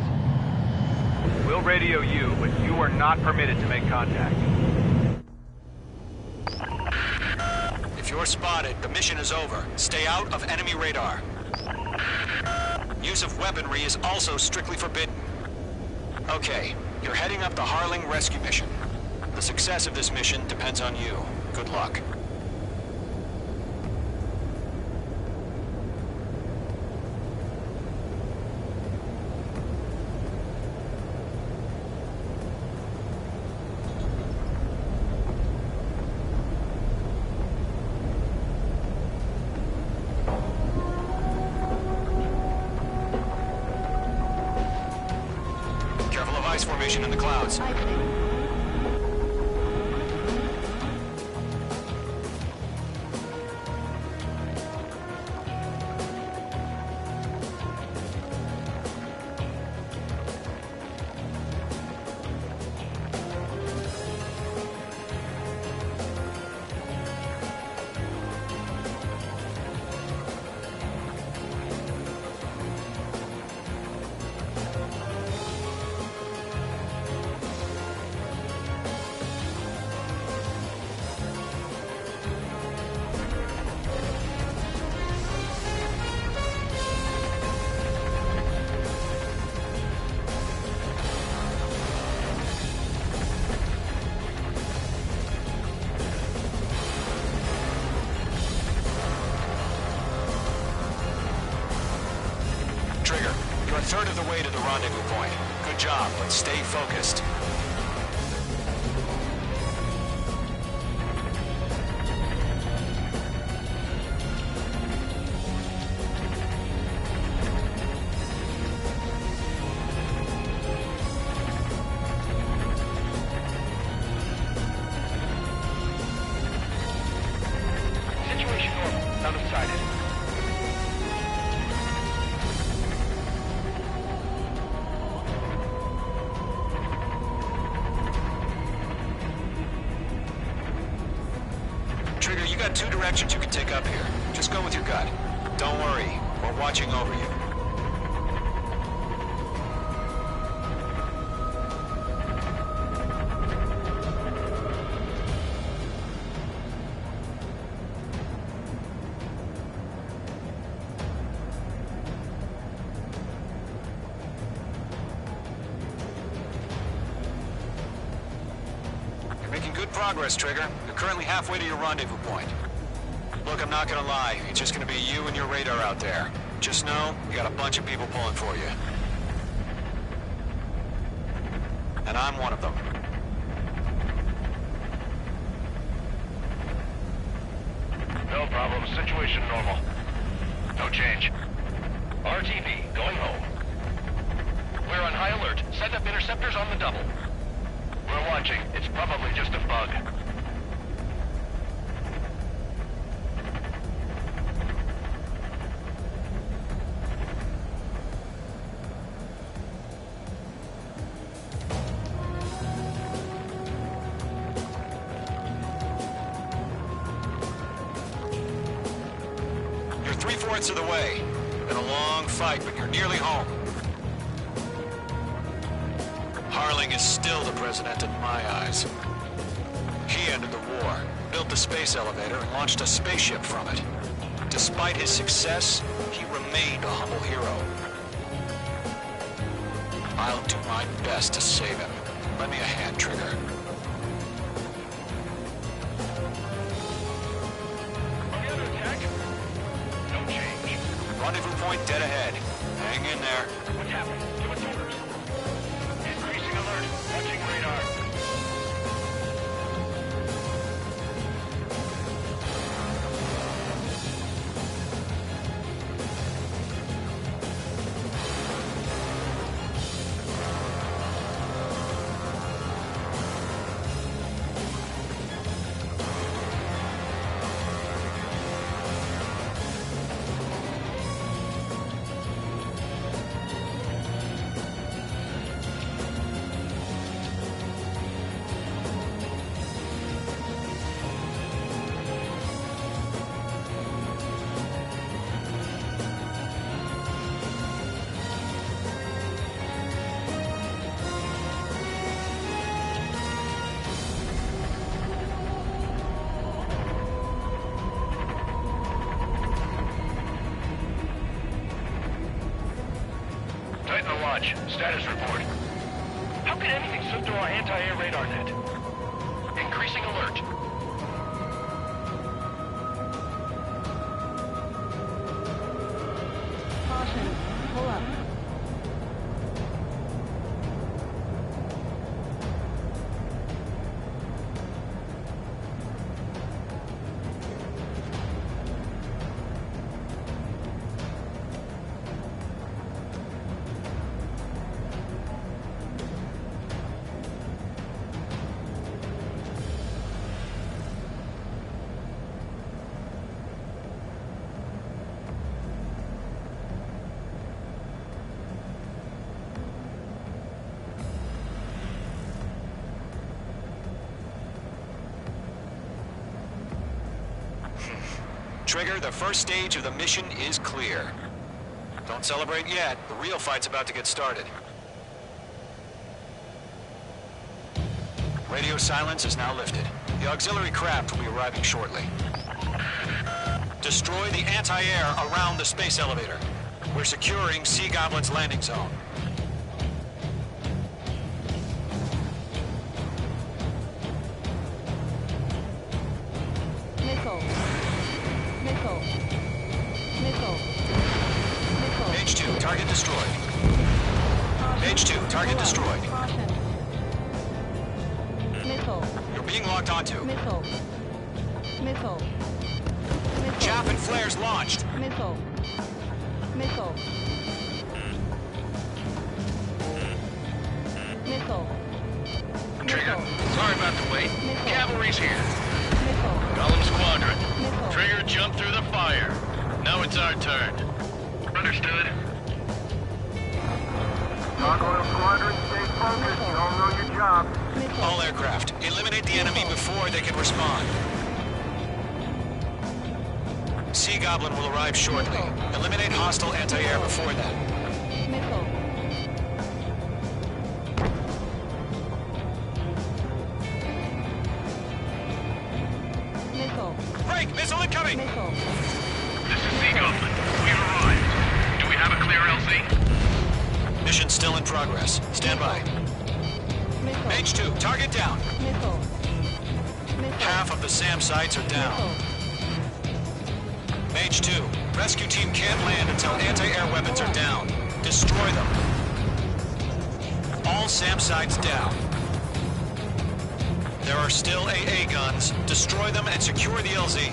We'll radio you, but you are not permitted to make contact. If you're spotted, the mission is over. Stay out of enemy radar. Use of weaponry is also strictly forbidden. Okay, you're heading up the Harling rescue mission. The success of this mission depends on you. Good luck. Formation in the clouds. You're a third of the way to the rendezvous point. Good job, but stay focused. got two directions you can take up here. Just go with your gut. Don't worry, we're watching over you. Making good progress, Trigger. You're currently halfway to your rendezvous point. Look, I'm not gonna lie. It's just gonna be you and your radar out there. Just know, you got a bunch of people pulling for you. And I'm one of them. No problem. Situation normal. No change. RTV, going home. We're on high alert. Set up interceptors on the double. We're watching. It's probably just a bug. You're 3/4 of the way. Been a long fight, but you're nearly home. Harling is still the president in my eyes. He ended the war, built the space elevator, and launched a spaceship from it. Despite his success, he remained a humble hero. I'll do my best to save him. Lend me a hand, Trigger. Under attack? No change. Rendezvous point dead ahead. Hang in there. What's happening? Give us orders. Increasing alert. Watching radar. Titan Watch, status report. How could anything slip through our anti-air radar net? Increasing alert. Caution. Pull up. Trigger, the first stage of the mission is clear. Don't celebrate yet. The real fight's about to get started. Radio silence is now lifted. The auxiliary craft will be arriving shortly. Destroy the anti-air around the space elevator. We're securing Sea Goblin's landing zone. Missile. Missile. Missile. Missile. H2, target destroyed. H2, target destroyed. Caution. Missile. You're being locked onto. Missile. Missile. Missile. Chaff and flares launched. Missile. Missile. Missile. Trigger, sorry about the wait. Missile. Cavalry's here. Missile. Golem Squadron. Missile. Trigger jumped through the fire. Now it's our turn. Understood. Gargoyle Squadron, stay focused. You all know your job. Missile. All aircraft, eliminate the enemy before they can respond. Sea Goblin will arrive shortly. Eliminate hostile anti-air before then. Missile. Missile. Break! Missile incoming! Missile. This is Sea Goblin. We arrived. Do we have a clear LZ? Mission still in progress. Stand by. Missile. Mage 2, target down. Missile. Missile. Half of the SAM sites are down. Mage 2, rescue team can't land until anti-air weapons are down. Destroy them. All SAM sites down. There are still AA guns. Destroy them and secure the LZ.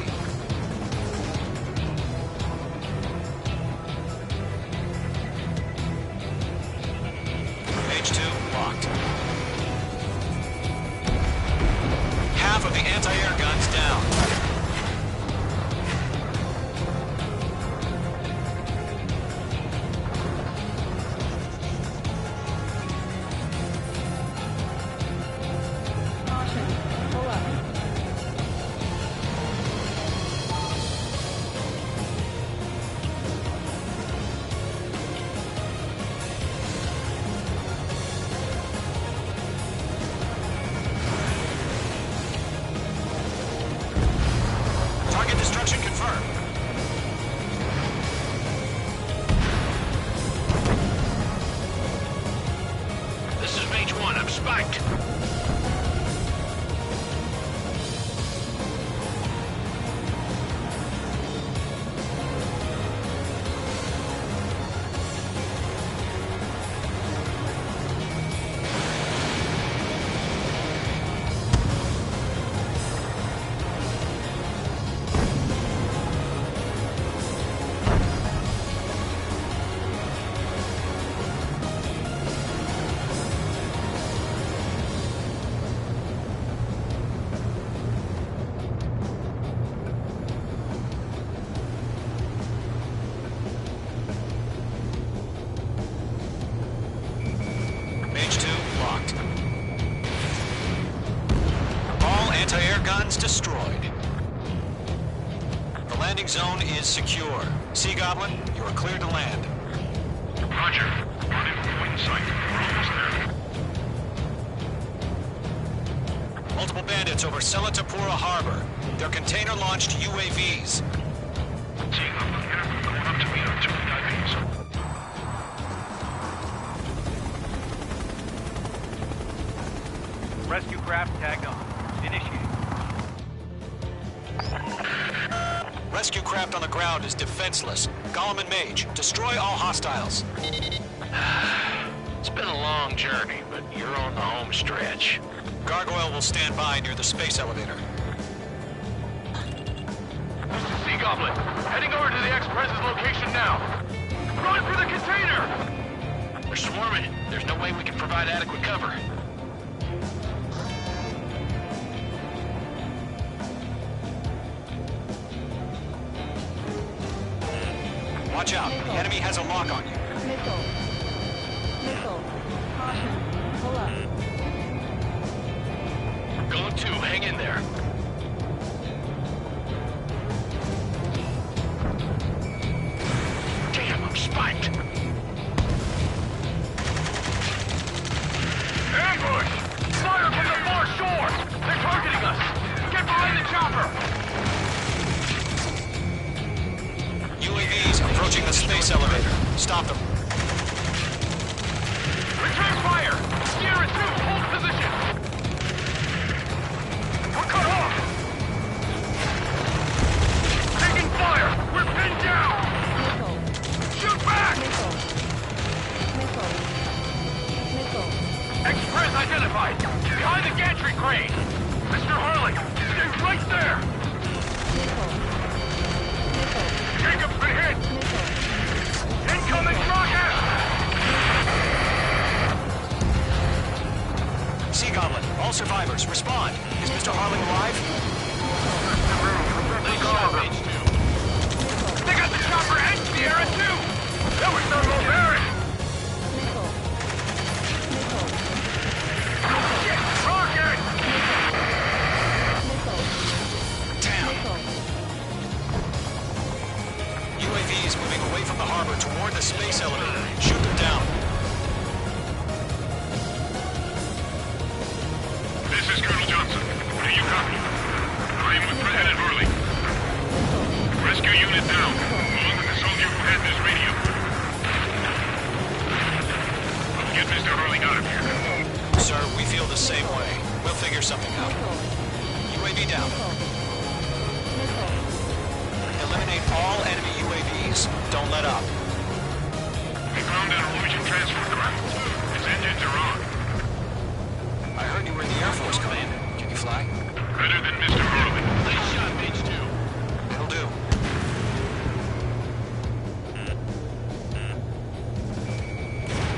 Mage 2, locked. Half of the anti-air guns down. Target destruction confirmed. This is Mage 1. I'm spiked. Mage 2, locked. All anti-air guns destroyed. The landing zone is secure. Sea Goblin, you are cleared to land. Roger. Running from point in sight. We're almost there. Multiple bandits over Selatapura Harbor. Their container-launched UAVs. Team up here. Going up to meet up 2 IVs. Rescue craft tagged on. Initiate. Rescue craft on the ground is defenseless. Golem and Mage, destroy all hostiles. It's been a long journey, but you're on the home stretch. Gargoyle will stand by near the space elevator. Sea Goblin, heading over to the Express's location now. Run for the container! They're swarming. There's no way we can provide adequate cover. Watch out, the enemy has a lock on you. Missile. Missile. Caution. Pull up. Go to, hang in there. Damn, I'm spiked. Ambush! Fire from the far shore! They're targeting us! Get behind the chopper! UAVs approaching the space elevator. Stop them. Return fire! Sierra 2, hold position! We're cut off! Taking fire! We're pinned down! Missile. Shoot back! Missile. Missile. Missile. Express identified! Behind the gantry crane! Mr. Harley, stay right there! Missile. Missile. Jacob's been hit! Missile. Incoming rocket! Sea Goblin, all survivors, respond. Is Mr. Harley alive? They shot Mage 2. They got the chopper and Sierra 2! That was thermal barrage! Missile. Missile. Shit! Rocket! Missile. Damn. Missile. Mr. Hurley got him here? Sir, we feel the same way. We'll figure something out. UAV down. Eliminate all enemy UAVs. Don't let up. We found an Illusion transport craft. Its engines are on. I heard you were in the Air Force, Commander. Can you fly? Better than Mr. Hurley. Nice shot, Mage 2. It'll do.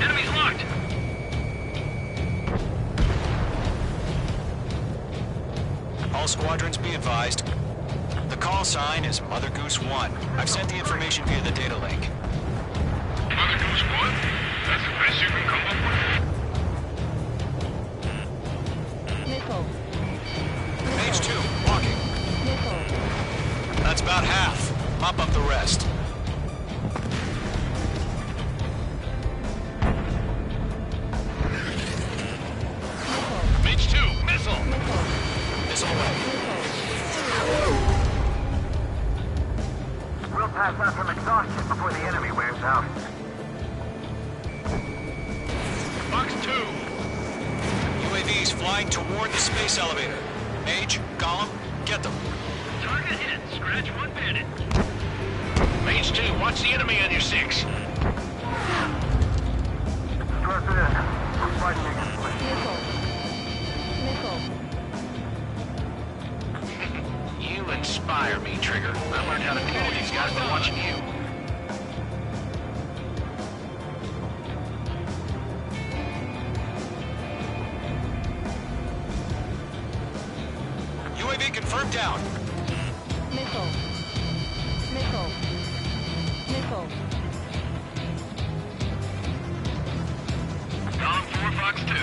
Enemy's locked. All squadrons be advised. The call sign is Mother Goose 1. I've sent the information via the data link. Mother Goose 1? That's the best you can come up with? Nickel. Mage 2, walking. Nickel. That's about half. Mop up the rest. Mage 2, missile! Missile away. We'll pass out from exhaustion before the enemy wears out. Box 2. UAVs flying toward the space elevator. Mage, Gollum, get them. Target hit. Scratch one bandit. Mage 2, watch the enemy on your 6. Stress in. We're fighting against police. Nickel. You inspire me, Trigger. I learned how to kill these guys by watching you. UAV confirmed down. Nickel. Down 4, Fox 2.